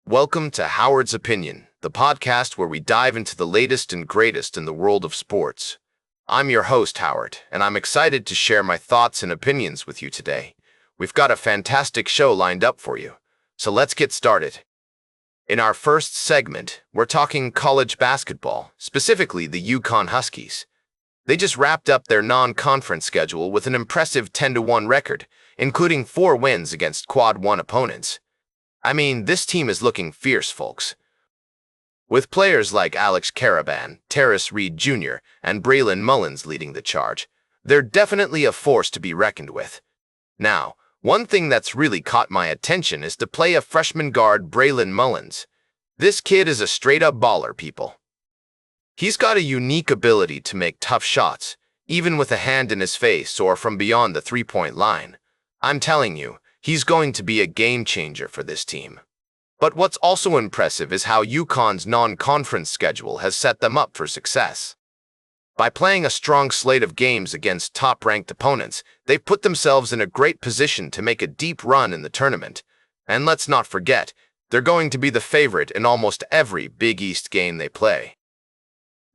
Welcome to Howard's Opinion, the podcast where we dive into the latest and greatest in the world of sports. I'm your host, Howard, and I'm excited to share my thoughts and opinions with you today. We've got a fantastic show lined up for you, so let's get started. In our first segment, we're talking college basketball, specifically the UConn Huskies. They just wrapped up their non-conference schedule with an impressive 10-1 record, including 4 wins against Quad 1 opponents. I mean, this team is looking fierce, folks. With players like Alex Caravan, Terrace Reed Jr., and Braylon Mullins leading the charge, they're definitely a force to be reckoned with. Now, one thing that's really caught my attention is to play a freshman guard, Braylon Mullins. This kid is a straight-up baller, people. He's got a unique ability to make tough shots, even with a hand in his face or from beyond the three-point line. I'm telling you, he's going to be a game-changer for this team. But what's also impressive is how UConn's non-conference schedule has set them up for success. By playing a strong slate of games against top-ranked opponents, they've put themselves in a great position to make a deep run in the tournament. And let's not forget, they're going to be the favorite in almost every Big East game they play.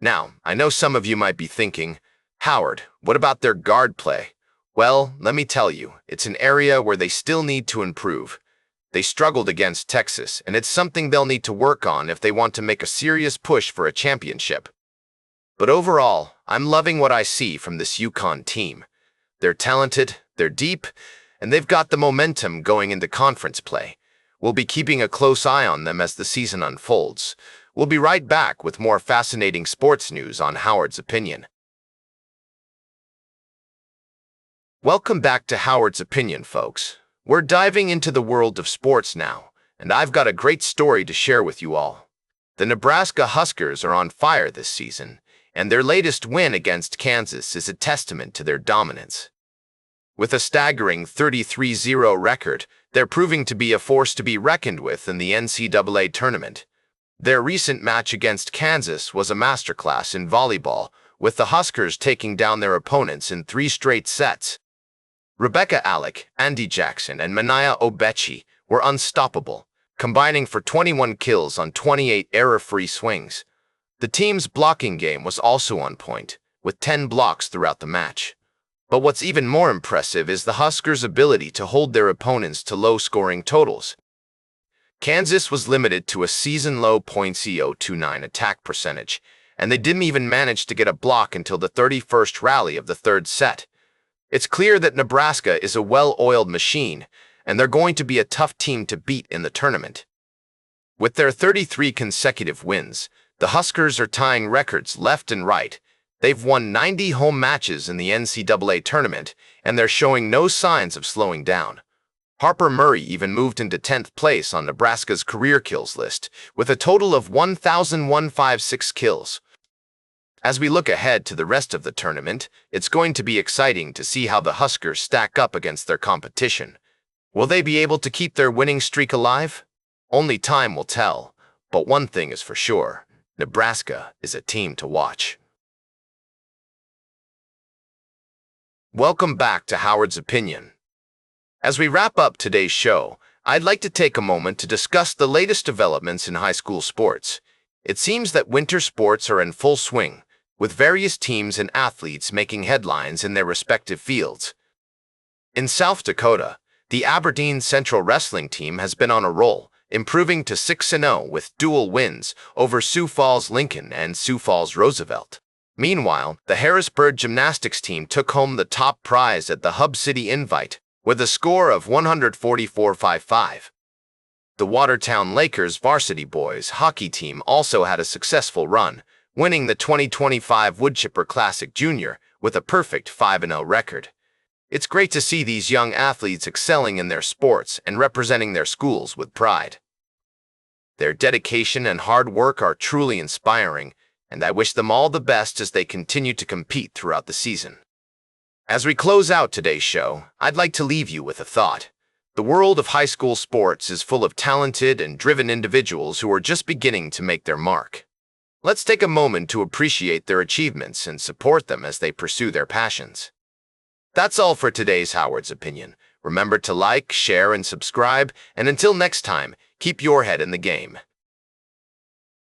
Now, I know some of you might be thinking, Howard, what about their guard play? Well, let me tell you, it's an area where they still need to improve. They struggled against Texas, and it's something they'll need to work on if they want to make a serious push for a championship. But overall, I'm loving what I see from this UConn team. They're talented, they're deep, and they've got the momentum going into conference play. We'll be keeping a close eye on them as the season unfolds. We'll be right back with more fascinating sports news on Howard's Opinion. Welcome back to Howard's Opinion, folks. We're diving into the world of sports now, and I've got a great story to share with you all. The Nebraska Huskers are on fire this season, and their latest win against Kansas is a testament to their dominance. With a staggering 33-0 record, they're proving to be a force to be reckoned with in the NCAA tournament. Their recent match against Kansas was a masterclass in volleyball, with the Huskers taking down their opponents in 3 straight sets. Rebecca Alec, Andy Jackson, and Manaya Obechi were unstoppable, combining for 21 kills on 28 error-free swings. The team's blocking game was also on point, with 10 blocks throughout the match. But what's even more impressive is the Huskers' ability to hold their opponents to low-scoring totals. Kansas was limited to a season-low .029 attack percentage, and they didn't even manage to get a block until the 31st rally of the 3rd set. It's clear that Nebraska is a well-oiled machine, and they're going to be a tough team to beat in the tournament. With their 33 consecutive wins, the Huskers are tying records left and right. They've won 90 home matches in the NCAA tournament, and they're showing no signs of slowing down. Harper Murray even moved into 10th place on Nebraska's career kills list, with a total of 1,156 kills. As we look ahead to the rest of the tournament, it's going to be exciting to see how the Huskers stack up against their competition. Will they be able to keep their winning streak alive? Only time will tell, but one thing is for sure, Nebraska is a team to watch. Welcome back to Howard's Opinion. As we wrap up today's show, I'd like to take a moment to discuss the latest developments in high school sports. It seems that winter sports are in full swing, with various teams and athletes making headlines in their respective fields. In South Dakota, the Aberdeen Central Wrestling team has been on a roll, improving to 6-0 with dual wins over Sioux Falls Lincoln and Sioux Falls Roosevelt. Meanwhile, the Harrisburg Gymnastics team took home the top prize at the Hub City Invite with a score of 144-55. The Watertown Lakers varsity boys hockey team also had a successful run, winning the 2025 Woodchipper Classic Junior with a perfect 5-0 record. It's great to see these young athletes excelling in their sports and representing their schools with pride. Their dedication and hard work are truly inspiring, and I wish them all the best as they continue to compete throughout the season. As we close out today's show, I'd like to leave you with a thought. The world of high school sports is full of talented and driven individuals who are just beginning to make their mark. Let's take a moment to appreciate their achievements and support them as they pursue their passions. That's all for today's Howard's Opinion. Remember to like, share, and subscribe, and until next time, Keep your head in the game.